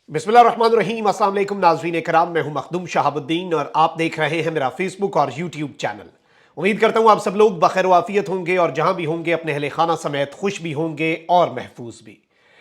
बिस्मिल्लाहिर्रहमानिर्रहीम। अस्सलाम वालेकुम नाज़रीन कराम, मैं हूं मखदूम शहाबुद्दीन और आप देख रहे हैं मेरा फेसबुक और यूट्यूब चैनल। उम्मीद करता हूं आप सब लोग बखैर वाफियत होंगे और जहां भी होंगे अपने अहले खाना समेत खुश भी होंगे और महफूज भी।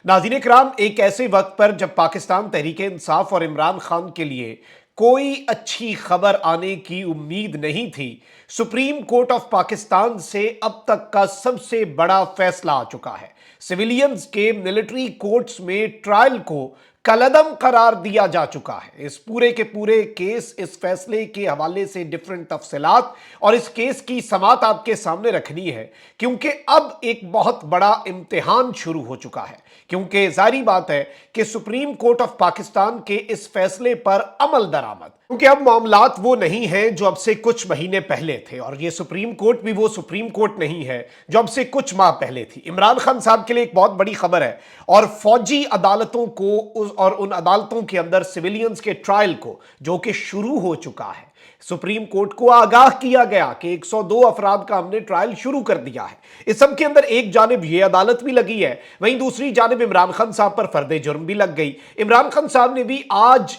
नाज़रीन कराम, एक ऐसे वक्त पर जब पाकिस्तान तहरीक इंसाफ और इमरान खान के लिए कोई अच्छी खबर आने की उम्मीद नहीं थी, सुप्रीम कोर्ट ऑफ पाकिस्तान से अब तक का सबसे बड़ा फैसला आ चुका है। सिविलियंस के मिलिट्री कोर्ट्स में ट्रायल को कलअदम करार दिया जा चुका है। इस पूरे के पूरे केस, इस फैसले के हवाले से डिफरेंट तफसीलात और इस केस की समात आपके सामने रखनी है, क्योंकि अब एक बहुत बड़ा इम्तिहान शुरू हो चुका है। क्योंकि जारी बात है कि सुप्रीम कोर्ट ऑफ पाकिस्तान के इस फैसले पर अमल दरामद, क्योंकि अब मामलात वो नहीं हैं जो अब से कुछ महीने पहले थे, और ये सुप्रीम कोर्ट भी वो सुप्रीम कोर्ट नहीं है जो अब से कुछ माह पहले थी। इमरान खान साहब के लिए एक बहुत बड़ी खबर है, और फौजी अदालतों को और उन अदालतों के अंदर सिविलियंस के ट्रायल को, जो कि शुरू हो चुका है, सुप्रीम कोर्ट को आगाह किया गया कि 102 अफराद का हमने ट्रायल शुरू कर दिया है। इस सब के अंदर एक जानिब ये अदालत भी लगी है, वहीं दूसरी जानिब इमरान खान साहब पर फर्दे जुर्म भी लग गई। इमरान खान साहब ने भी आज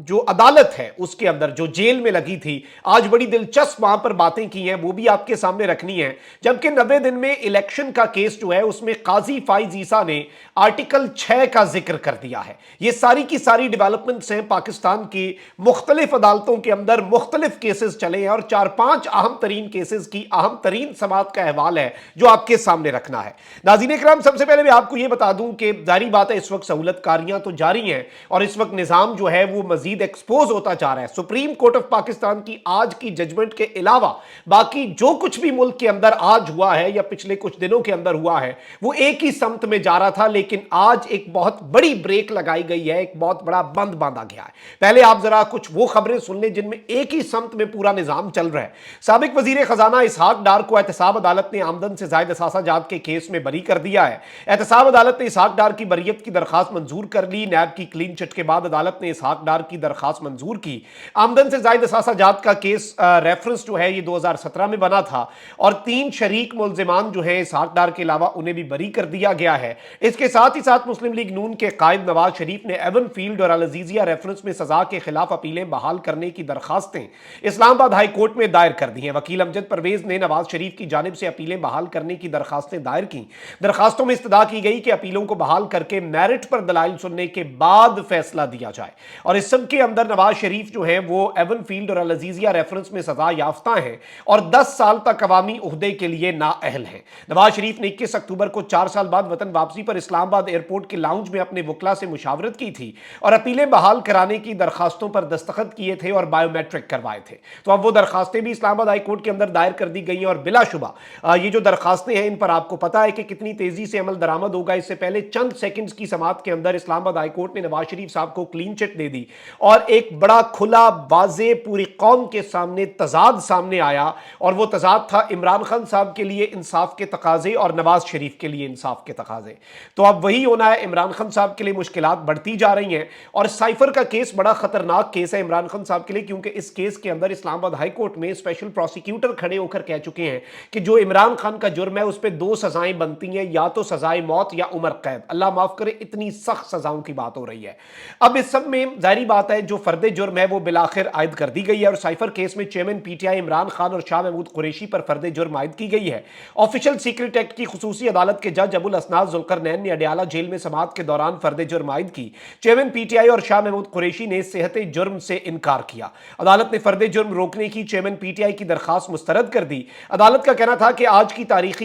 जो अदालत है उसके अंदर जो जेल में लगी थी, आज बड़ी दिलचस्प वहां पर बातें की हैं, वो भी आपके सामने रखनी है। जबकि 90 दिन में इलेक्शन का केस जो है उसमें काजी फाइज ईसा ने आर्टिकल 6 का जिक्र कर दिया है। ये सारी की सारी डेवलपमेंट्स हैं पाकिस्तान की मुख्तलिफ अदालतों के अंदर मुख्तलिफ केसेस चले हैं, और 4-5 अहम तरीन केसेस की अहम तरीन समात का अहवाल है जो आपके सामने रखना है। नाज़रीन इकराम, सबसे पहले मैं आपको यह बता दूं कि जारी बात है, इस वक्त सहूलतकारियां तो जारी हैं और इस वक्त निजाम जो है वो मजीद एक्सपोज होता जा रहा है। सुप्रीम कोर्ट ऑफ पाकिस्तान की आज की जजमेंट के अलावा बाकी जो कुछ भी मुल्क के अंदर आज हुआ है या पिछले कुछ दिनों के अंदर हुआ है, वो एक ही समत में जा रहा था, लेकिन आज एक बहुत बड़ी ब्रेक लगाई गई है, एक बहुत बड़ा बंद बांधा गया है। पहले आप जरा कुछ वो खबरें सुन लें जिनमें एक ही समत में पूरा निजाम चल रहा है। साबिक वजीर खजाना इसहाक डार को एहतसाब अदालत ने आमदन से जायद असासा जात के केस में बरी कर दिया है। एहतसाब अदालत ने इसहाक डार की बरीयत की दरखास्त मंजूर कर ली। नैब की क्लीन चिट के बाद अदालत ने इसहाक डार की दरखास्त मंजूर की। आमदन से जायद असासा जात का केस रेफरेंस जो है ये 2017 में बना था, और 3 शरीक मुल्जिमान जो है इसहाक डार के अलावा उन्हें भी बरी कर दिया गया है। इसके साथ ही साथ मुस्लिम लीग नून के कायद नवाज शरीफ ने एवन फील्ड और अल अजीजिया रेफरेंस में सजा के खिलाफ अपीलें बहाल करने की दरखास्तें इस्लामाबाद हाई कोर्ट में दायर कर दी हैं। वकील अमजद परवेज ने नवाज शरीफ की जानिब से अपीलें बहाल करने की दरखास्तें दायर की। दरखास्तों में इस्तदा की गई कि अपीलों को बहाल करके मेरिट पर दलाइल सुनने के बाद फैसला दिया जाए, और इस सब के अंदर नवाज शरीफ जो है वो एवन फील्ड और अल अजीजिया रेफरेंस में सजा याफ्ता हैं और 10 साल तक अवामी उहदे के लिए नाअहल हैं। नवाज शरीफ ने 21 अक्टूबर को 4 साल बाद वतन वापसी पर इस्लामाबाद एयरपोर्ट के लाउंज में अपने वकला से मुशावरत की थी और अपीलें बहाल कराने की दरखास्तों पर दस्तखत किए थे और बायोमेट्रिक करवाए थे। तो अब वो दरखास्तें भी इस्लामाबाद हाई कोर्ट के अंदर दायर कर दी गई हैं, और बिलाशुबा ये जो दरखास्तें हैं इन पर आपको पता है कि कितनी तेजी से अमल दरामद होगा। इससे पहले चंद सेकंड्स की समात के अंदर इस्लामाबाद हाई कोर्ट ने नवाज शरीफ साहब को क्लीन चिट दे दी, और एक बड़ा खुला वाजे पूरी कौम के सामने तजाद सामने आया, और वो तजाद था इमरान खान साहब के लिए इंसाफ के तकाजे और नवाज शरीफ के लिए इंसाफ के तकाजे। तो अब वही होना है। इमरान खान साहब के लिए मुश्किलात बढ़ती जा रही हैं, और साइफर का केस बड़ा खतरनाक केस है इमरान खान साहब के लिए, क्योंकि इस केस के अंदर इस्लामाबाद हाई कोर्ट में स्पेशल प्रोसिक्यूटर खड़े होकर कह चुके हैं कि जो इमरान खान का जुर्म है उस पर 2 सजाएं बनती हैं, या तो सजाए मौत या उम्र कैद। अल्लाह माफ करे, इतनी सख्त सजाओं की बात हो रही है। अब इस सब में जाहिर बात है जो फर्दे जुर्म है वो बिलाखिर आयद कर दी गई है, और साइफर केस में चेयरमैन पीटीआई इमरान खान और शाह महमूद कुरैशी पर फर्दे जुर्म आयद की गई है। ऑफिशियल सीक्रेट एक्ट की खुसूसी अदालत के जज अबुल असनाद जुल्करनैन ने अडयाला जेल में समात के दौरान फर्दे जुर्म आयद की। चेयरमैन पीटीआई और शाह महमूद कुरैशी ने सेहत जुर्म से इनकार किया। अदालत ने फर्दे जुर्म रोकने की चेयरमैन पीटीआई की दरखास्त मुस्तरद कर दी। अदालत का कहना था कि आज की तारीख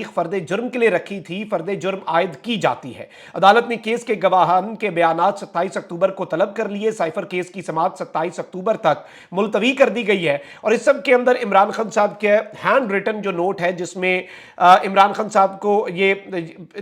फर्दे जुर्म के लिए रखी थी, फर्दे जुर्म आयद की जाती है। अदालत ने केस के गवाहान के बयानात 27 अक्टूबर को तलब कर लिए। साइफर केस की समात 27 अक्टूबर तक मुलतवी कर दी गई है, और इस सब के अंदर इमरान खान साहब के हैंड रिटन जो नोट है जिसमें इमरान खान साहब को ये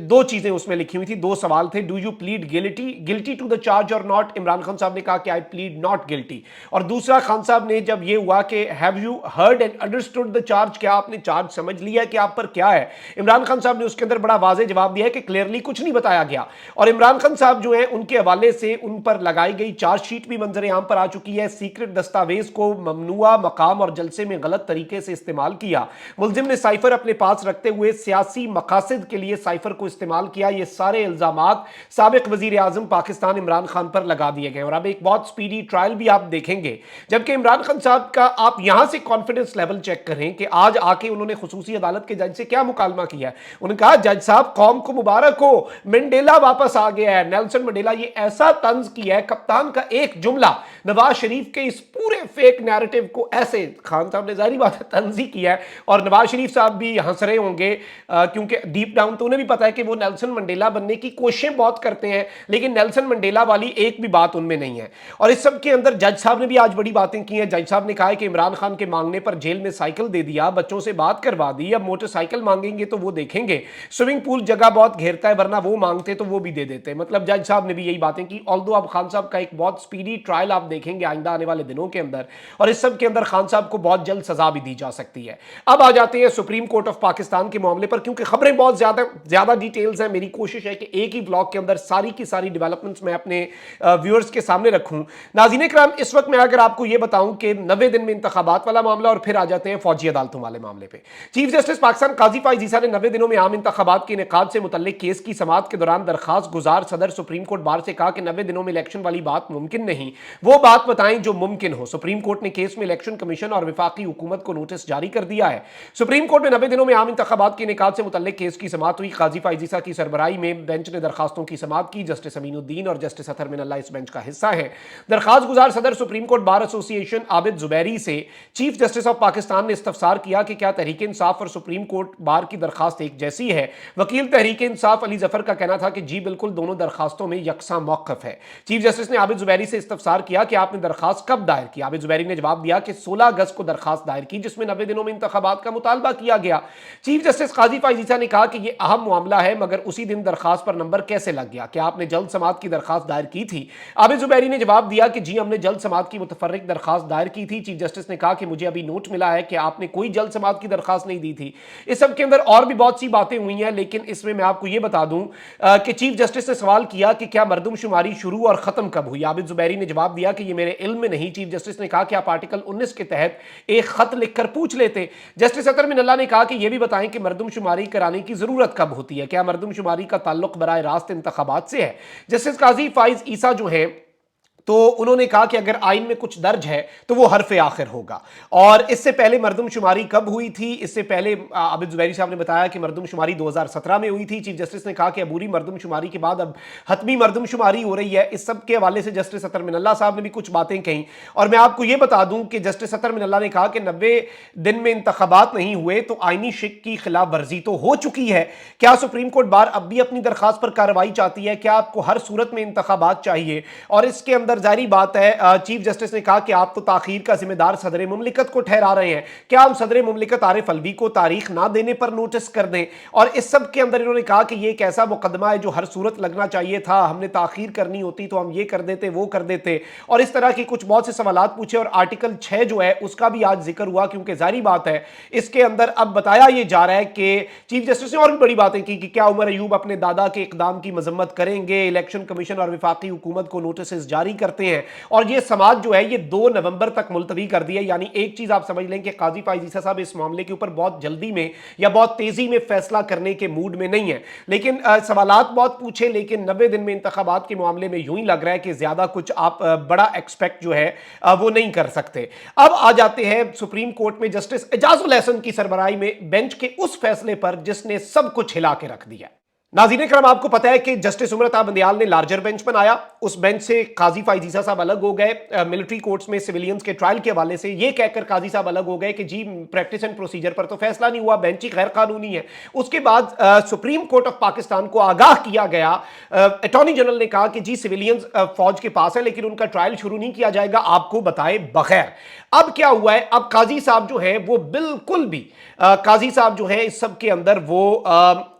2 चीजें उसमें लिखी हुई थी, 2 सवाल थे। Do you plead guilty to the charge और नॉट? इमरान खान साहब ने कहा कि आई प्लीड नॉट गिल्टी। اور دوسرا خان صاحب نے جب یہ ہوا کہ have you heard and understood the charge, کیا آپ نے چارج سمجھ لیا کہ آپ پر کیا ہے، عمران خان صاحب نے اس کے اندر بڑا واضح جواب دیا ہے کہ کلیئرلی کچھ نہیں بتایا گیا، اور عمران خان صاحب جو ہیں ان کے حوالے سے ان پر لگائی گئی چارج شیٹ بھی منظر عام پر آ چکی ہے، سیکرٹ دستاویز کو ممنوعہ مقام اور جلسے میں غلط طریقے سے استعمال کیا، ملزم نے سائفر اپنے پاس رکھتے ہوئے سیاسی مقاصد کے لیے سائفر کو استعمال کیا، یہ سارے الزامات سابق وزیر اعظم پاکستان عمران خان پر لگا دیے گئے، اور اب ایک بہت سپیڈی ٹرائل بھی آپ دیکھیں گے، جبکہ عمران خان صاحب کا آپ یہاں سے کانفیڈنس لیول چیک کریں کہ آج آ کے انہوں نے خصوصی عدالت کے جج سے کیا مکالمہ کیا ہے، انہوں نے کہا جج صاحب قوم کو مبارک ہو، منڈیلا واپس آ گیا ہے، نیلسن منڈیلا، یہ ایسا طنز کیا ہے کپتان کا ایک جملہ نواز شریف کے اس پورے فیک نیریٹو کو ایسے خان صاحب نے ظاہری بات ہے طنز ہی کیا ہے، اور نواز شریف صاحب بھی ہنس رہے ہوں گے کیونکہ ڈیپ ڈاؤن تو انہیں بھی پتا ہے کہ وہ نیلسن منڈیلا بننے کی کوششیں بہت کرتے ہیں، لیکن نیلسن منڈیلا والی ایک بھی بات ان میں نہیں ہے، اور اس سب کے اندر جج صاحب نے بھی آج بڑی باتیں کی ہیں، جج صاحب نے کہا ہے کہ عمران خان کے مانگنے پر جیل میں سائیکل دے دیا، بچوں سے بات کروا دی، اب موٹر سائیکل مانگیں گے تو وہ دیکھیں گے، سوئمنگ پول جگہ بہت گھیرتا ہے ورنہ وہ مانگتے تو وہ بھی دے دیتے، مطلب جج صاحب نے بھی یہی باتیں کی، آلدو اب خان صاحب کا ایک بہت سپیڈی ٹرائل آپ دیکھیں گے آئندہ آنے والے دنوں کے اندر، اور اس سب کے اندر خان صاحب کو بہت جلد سزا بھی دی جا سکتی ہے۔ اب آ جاتے ہیں سپریم کورٹ آف پاکستان کے معاملے پر، کیونکہ خبریں بہت زیادہ ڈیٹیلز ہیں، میری کوشش ہے کہ ایک ہی بلاگ کے اندر ساری کی ساری ڈیولپمنٹس میں اپنے ویورز کے سامنے رکھوں۔ ناظرین اکرام، اس وقت میں اگر آپ کو یہ بتاؤں کہ 90 دن میں انتخابات والا معاملہ، اور پھر آ جاتے ہیں فوجی عدالتوں والے معاملے پہ، چیف جسٹس پاکستان قاضی فائز عیسیٰ نے 90 دنوں میں عام انتخابات کے انعقاد سے متعلق کیس کی سماعت کے دوران درخواست گزار صدر سپریم کورٹ بار سے کہا کہ 90 دنوں میں الیکشن والی بات ممکن نہیں، وہ بات بتائیں جو ممکن ہو۔ سپریم کورٹ نے کیس میں الیکشن کمیشن اور وفاقی حکومت کو نوٹس جاری کر دیا ہے۔ سپریم کورٹ میں 90 دنوں میں عام انتخابات کے انعقاد سے متعلق کیس کی سماعت ہوئی، قاضی فائز عیسیٰ کی سربراہی میں بینچ نے درخواستوں کی سماعت کی، جسٹس امین الدین اور جسٹس اطہر من اللہ اس بینچ کا حصہ ہیں۔ درخواست گزار صدر سپریم کورٹ بار ایسوسی ایشن عابد زبیری سے چیف جسٹس آف پاکستان نے استفسار کیا کہ کیا تحریک انصاف اور سپریم کورٹ بار کی درخواست ایک جیسی ہے؟ وکیل تحریک انصاف علی ظفر کا کہنا تھا کہ جی بالکل، دونوں درخواستوں میں یکساں موقف ہے۔ چیف جسٹس نے عابد زبیری سے استفسار کیا کہ آپ نے درخواست کب دائر کی؟ عابد زبیری نے جواب دیا کہ 16 اگست کو درخواست دائر کی، جس میں 90 دنوں میں انتخابات کا مطالبہ کیا گیا۔ چیف جسٹس قاضی فائز عیسیٰ نے کہا کہ یہ اہم معاملہ ہے، مگر اسی دن درخواست پر نمبر کیسے لگ گیا؟ کیا آپ نے جلد سماعت کی درخواست دائر کی تھی؟ عابد زبیری نے جواب دیا کہ جی ہم نے جلد سماعت کی متفرق درخواست دائر کی تھی۔ چیف جسٹس نے کہا کہ مجھے ابھی نوٹ ملا ہے کہ آپ نے کوئی جلد سماعت کی درخواست نہیں دی تھی۔ اس سب کے اندر اور بھی بہت سی باتیں ہوئی ہیں، لیکن اس میں آپ کو یہ بتا دوں کہ چیف جسٹس نے سوال کیا کہ کیا مردم شماری شروع اور ختم کب ہوئی؟ عابد زبیری نے جواب دیا کہ یہ میرے علم میں نہیں۔ چیف جسٹس نے کہا کہ آپ آرٹیکل 19 کے تحت ایک خط لکھ کر پوچھ لیتے۔ جسٹس اطہر من اللہ نے کہا کہ یہ بھی بتائیں کہ مردم شماری کرانے کی ضرورت کب ہوتی ہے؟ کیا مردم شماری کا تعلق براہ راست انتخابات سے ہے؟ جسٹس قاضی فائز عیسیٰ جو ہے تو انہوں نے کہا کہ اگر آئین میں کچھ درج ہے تو وہ حرف آخر ہوگا، اور اس سے پہلے مردم شماری کب ہوئی تھی؟ اس سے پہلے عابد زبیری صاحب نے بتایا کہ مردم شماری 2017 میں ہوئی تھی۔ چیف جسٹس نے کہا کہ عبوری مردم شماری کے بعد اب حتمی مردم شماری ہو رہی ہے۔ اس سب کے حوالے سے جسٹس اطہر من اللہ صاحب نے بھی کچھ باتیں کہیں، اور میں آپ کو یہ بتا دوں کہ جسٹس اطہر من اللہ نے کہا کہ 90 دن میں انتخابات نہیں ہوئے تو آئینی شک کی خلاف ورزی تو ہو چکی ہے۔ کیا سپریم کورٹ بار اب بھی اپنی درخواست پر کارروائی چاہتی ہے؟ کیا آپ کو ہر صورت میں انتخابات چاہیے؟ اور اس کے اندر ظاہری بات ہے، چیف جسٹس نے کہا کہ آپ تو تاخیر کا ذمہ دار صدر مملکت کو ٹھہرا رہے ہیں، کیا ہم صدر مملکت عارف الوی کو تاریخ نہ دینے پر نوٹس کر دیں؟ اور اس سب کے اندر انہوں نے کہا کہ یہ ایک ایسا مقدمہ ہے جو ہر صورت لگنا چاہیے تھا، ہم نے تاخیر کرنی ہوتی تو ہم یہ کر دیتے وہ کر دیتے، اور اس طرح کی کچھ بہت سے سوالات پوچھے، اور آرٹیکل 6 جو ہے اس کا بھی آج ذکر ہوا، کیونکہ ظاہری بات ہے اس کے اندر اب بتایا یہ جا رہا ہے کہ چیف جسٹس نے اور بھی بڑی باتیں کی کہ کیا عمر ایوب اپنے دادا کے اقدام کی مذمت کریں گے؟ الیکشن کمیشن اور وفاقی حکومت کو نوٹسز جاری کرتے ہیں، اور یہ سماعت جو ہے یہ 2 نومبر تک ملتوی کر دی ہے۔ یعنی ایک چیز آپ سمجھ لیں کہ قاضی فائز عیسیٰ صاحب اس معاملے کے اوپر بہت جلدی میں یا بہت تیزی میں فیصلہ کرنے کے موڈ میں نہیں ہے، لیکن سوالات بہت پوچھے، لیکن 90 دن میں انتخابات کے معاملے میں یوں ہی لگ رہا ہے کہ زیادہ کچھ آپ بڑا ایکسپیکٹ جو ہے وہ نہیں کر سکتے۔ اب آ جاتے ہیں سپریم کورٹ میں جسٹس اعجاز الاحسن کی سربراہی میں بینچ کے اس فیصلے پر جس نے سب کچھ ہلا کے رکھ دیا۔ ناظرین اکرام، آپ کو پتا ہے کہ جسٹس عمر عطا بندیال نے لارجر بینچ بنایا، اس بینچ سے قاضی فائز عیسیٰ صاحب الگ ہو گئے، ملٹری کورٹس میں سویلینز کے ٹرائل کے حوالے سے یہ کہہ کر قاضی صاحب الگ ہو گئے کہ جی پریکٹس اینڈ پروسیجر پر تو فیصلہ نہیں ہوا، بینچ ہی غیر قانونی ہے۔ اس کے بعد سپریم کورٹ آف پاکستان کو آگاہ کیا گیا، اٹارنی جنرل نے کہا کہ جی سویلینز فوج کے پاس ہے لیکن ان کا ٹرائل شروع نہیں کیا جائے گا آپ کو بتائے بغیر۔ اب کیا ہوا ہے، اب قاضی صاحب جو ہے وہ بالکل بھی قاضی صاحب جو ہے اس سب کے اندر وہ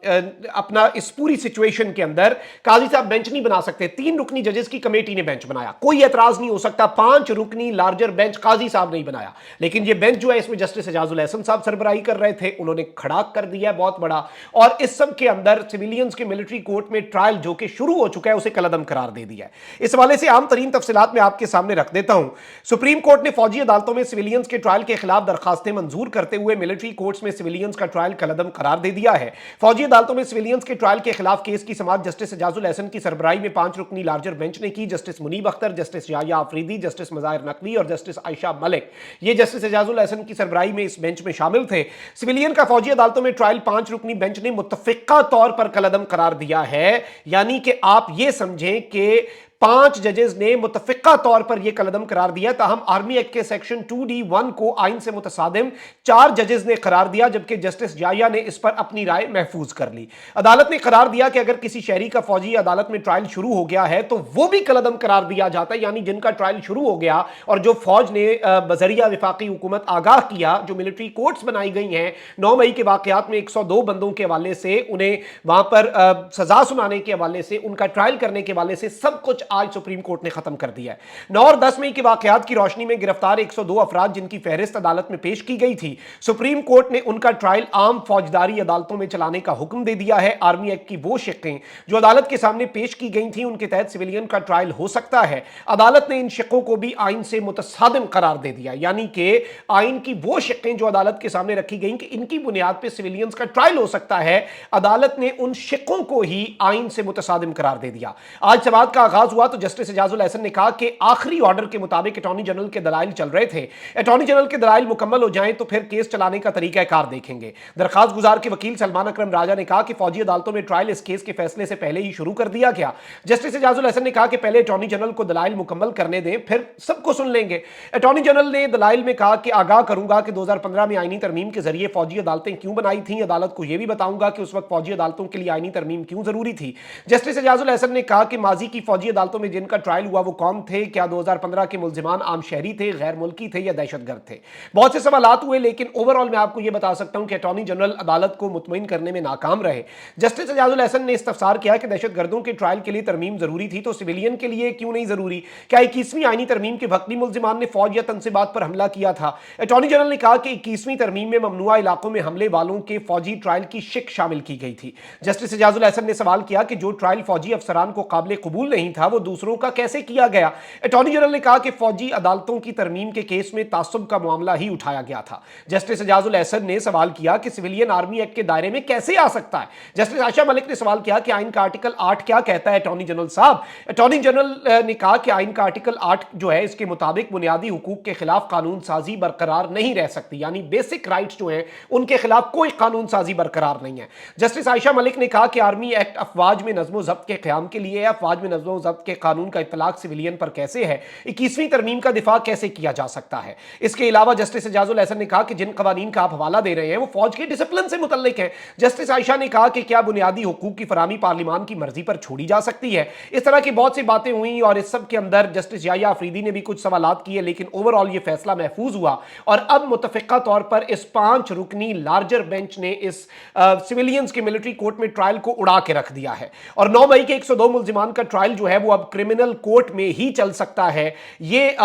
अपना इस पूरी सिचुएशन के अंदर काजी साहब बेंच नहीं बना सकते। 3 रुकनी जजेस की कमेटी ने बेंच बनाया, कोई एतराज नहीं हो सकता। 5 रुकनी लार्जर बेंच काजी साहब नहीं बनाया, लेकिन ये बेंच जो है इसमें जस्टिस एजाजुल एहसन साहब सरबराही कर रहे थे, उन्होंने खड़ा कर दिया बहुत बड़ा। और इस सब के अंदर सिविलियंस के मिलिट्री कोर्ट में ट्रायल जो कि शुरू हो चुका है उसे कलअदम करार दे दिया है। इस हवाले से आम तरीन तफसीलात में आपके सामने रख देता हूं। सुप्रीम कोर्ट ने फौजी अदालतों में सिविलियंस के ट्रायल के खिलाफ दरखास्तें मंजूर करते हुए मिलिट्री कोर्ट्स में सिविलियंस का ट्रायल कलअदम करार दे दिया है। फौजी अदालतों में सिविलियंस के ट्रायल के खिलाफ केस की समाअत जस्टिस एजाजुल एहसन की सरबराही में 5 रुकनी लार्जर बेंच ने की। Justice Munib Akhtar, justice Yahya Afridi, justice Mazahir Naqvi और जस्टिस आयशा मलिक, ये जस्टिस एजाजुल एहसन की सरबराही में इस बेंच में शामिल थे। सिविलियन का फौजी अदालतों में ट्रायल 5 रुकनी बेंच ने मुत्तफिका तौर पर कलअदम करार दिया है, यानी कि आप ये समझें कि 5 जजेस ने मुत्तफिका तौर पर यह कलअदम करार दिया। ताहम आर्मी एक्ट के सेक्शन 2D1 को आइन से मुतसादिम 4 जजेस ने करार दिया, जबकि जस्टिस जाया ने इस पर अपनी राय महफूज कर ली। अदालत ने करार दिया कि अगर किसी शहरी का फौजी अदालत में ट्रायल शुरू हो गया है तो वो भी कलअदम करार दिया जाता है, यानी जिनका ट्रायल शुरू हो गया और जो फौज ने बजरिया विफाकी हुकूमत आगाह किया, जो मिलिट्री कोर्ट्स बनाई गई हैं 9 मई के वाकयात में 102 बंदों के हवाले से, उन्हें वहां पर सजा सुनाने के हवाले से, उनका ट्रायल करने के हवाले से सब कुछ आज सुप्रीम कोर्ट ने खत्म कर दिया है। 9 और 10 मई के वाकयात की रोशनी में गिरफ्तार 102 अफराद जिनकी फहरिस्त अदालत में पेश की गई थी, सुप्रीम कोर्ट ने उनका ट्रायल आम फौजदारी अदालतों में चलाने का हुक्म दे दिया है। आर्मी एक्ट की वो शिक्कें जो अदालत के सामने पेश की गई थी उनके तहत सिविलियन का ट्रायल हो सकता है। अदालत ने इन शिक्कों को भी आइन से मुतसादिम करार दे दिया, यानी कि आइन की वो शिक्कें जो अदालत के सामने रखी गई कि इनकी बुनियाद पर सिविलियंस का ट्रायल हो सकता है, अदालत ने उन शिक्कों को ही आइन से मुतसादिम करार दे दिया। आज समाअत का आगाज हुआ तो जस्टिस एजाजुल एहसन ने कहा कि आखिरी ऑर्डर के मुताबिक अटॉर्नी जनरल के दलाइल चल रहे थे, अटॉर्नी जनरल के दलाइल मुकम्मल हो जाएं तो फिर केस चलाने का तरीकाकार देखेंगे। दरखास्त गुजार के वकील सलमान अकरम राजा ने कहा कि फौजी अदालतों में ट्रायल इस केस के फैसले से पहले ही शुरू कर दिया गया। जस्टिस एजाजुल एहसन ने कहा कि पहले अटॉर्नी जनरल को दलाइल मुकम्मल करने दें, फिर सबको सुन लेंगे। अटॉर्नी जनरल ने दलाइल में कहा कि आगाह करूंगा कि 2015 में आईनी तरमीम के जरिए फौजी अदालतें क्यों बनाई थी, अदालत को यह भी बताऊंगा कि उस वक्त फौजी अदालतों के लिए आईनी तरमीम क्यों जरूरी थी। जस्टिस एजाजुल एहसन ने कहा कि माजी की फौजी अदालतों में जिनका ट्रायल हुआ वो कौन थे, क्या 2015 के मुल्जिमान आम शहरी थे, गैर मुल्की थे या दहशतगर्द थे। बहुत से सवालात हुए, लेकिन ओवरऑल मैं आपको यह बता सकता हूं कि अटॉर्नी जनरल अदालत को मुतमईन करने में नाकाम रहे। जस्टिस एजाजुल एहसन ने इस्तफसार किया कि दहशतगर्दों के ट्रायल के लिए तरमीम जरूरी थी तो सिविलियन के लिए क्यों नहीं जरूरी। क्या 21वीं आईनी तरमीम के वक्ती मुल्जिमान ने फौज या तनसीबात पर हमला किया था। अटॉर्नी जनरल ने कहा कि 21वीं तरमीम में ममनुआ इलाकों में हमले वालों के फौजी ट्रायल की शिक शामिल की गई थी। जस्टिस एजाजुल एहसन ने सवाल किया कि जो ट्रायल फौजी अफसरान को काबिल कबूल नहीं था वो दूसरों का कैसे किया गया। अटॉर्नी जनरल ने कहा कि फौजी अदालतों की तरमीम के केस में तासुब का मामला ही उठाया गया था। जस्टिस एजाजुल एहसन ने सवाल किया कि सिविलियन आर्मी एक्ट के दायरे में कैसे आ सकता है। जस्टिस आयशा मलिक ने सवाल किया कि आइन का आर्टिकल 8 क्या कहता है अटॉर्नी जनरल साहब। अटॉर्नी जनरल ने कहा कि आइन का आर्टिकल 8 जो है इसके मुताबिक बुनियादी हुकूक के खिलाफ कानून साजी बरकरार नहीं रह सकती, यानी बेसिक राइट्स जो हैं उनके खिलाफ कोई कानून साजी बरकरार नहीं है। जस्टिस आयशा मलिक ने कहा कि आर्मी एक्ट अफवाज में नज़्म ज़ब्त के क़याम के लिए है, अफवाज में नज़्म ज़ब्त के कानून का इतलाक सिविलियन पर कैसे है, 21वीं तरमीम का दिफा कैसे किया जा सकता है। इसके अलावा जस्टिस एजाजुल एहसन ने कहा कि जिन कवानीन का आप हवाला दे रहे हैं वो फौज के डिसिप्लिन से मुतल्लिक है। जस्टिस आयशा ने कहा कि क्या बुनियादी हुकूक की फराहमी पार्लिमान की मर्जी पर छोड़ी जा सकती है। इस तरह की बहुत सी बातें हुई और इस सब के अंदर जस्टिस याया आफरीदी ने भी कुछ सवालात किए, लेकिन ओवरऑल ये फैसला महफूज हुआ और अब मुतफिका तौर पर इस 5 रुकनी लार्जर बेंच ने इस सिविलियंस के मिलिट्री कोर्ट में ट्रायल को उड़ा के रख दिया है और 9 मई के 102 मुल्जिमान का ट्रायल जो है वो अब क्रिमिनल कोर्ट में ही चल सकता है। ये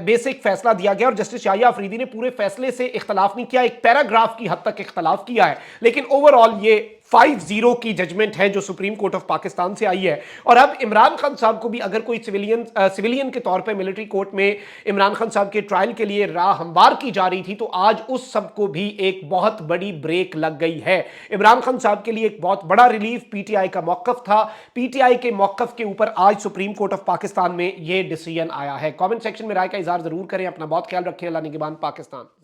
बेसिक फैसला दिया गया और जस्टिस याया आफरीदी ने पूरे फैसले से इख्तलाफ नहीं किया, एक पैराग्राफ की हद तक इख्तलाफ किया है, लेकिन ओवरऑल ये 5-0 की जजमेंट है जो सुप्रीम कोर्ट ऑफ पाकिस्तान से आई है। और अब इमरान खान साहब को भी अगर कोई सिविलियन के तौर पे मिलिट्री कोर्ट में इमरान खान साहब के ट्रायल के लिए राह हमवार की जा रही थी तो आज उस सब को भी एक बहुत बड़ी ब्रेक लग गई है। इमरान खान साहब के लिए एक बहुत बड़ा रिलीफ पीटीआई का मौकफ था। पीटीआई के मौकफ के ऊपर आज सुप्रीम कोर्ट ऑफ पाकिस्तान में यह डिसीजन आया है। कॉमेंट सेक्शन में राय का इजहार जरूर करें। अपना बहुत ख्याल रखें। अल्लाह निगहबान पाकिस्तान।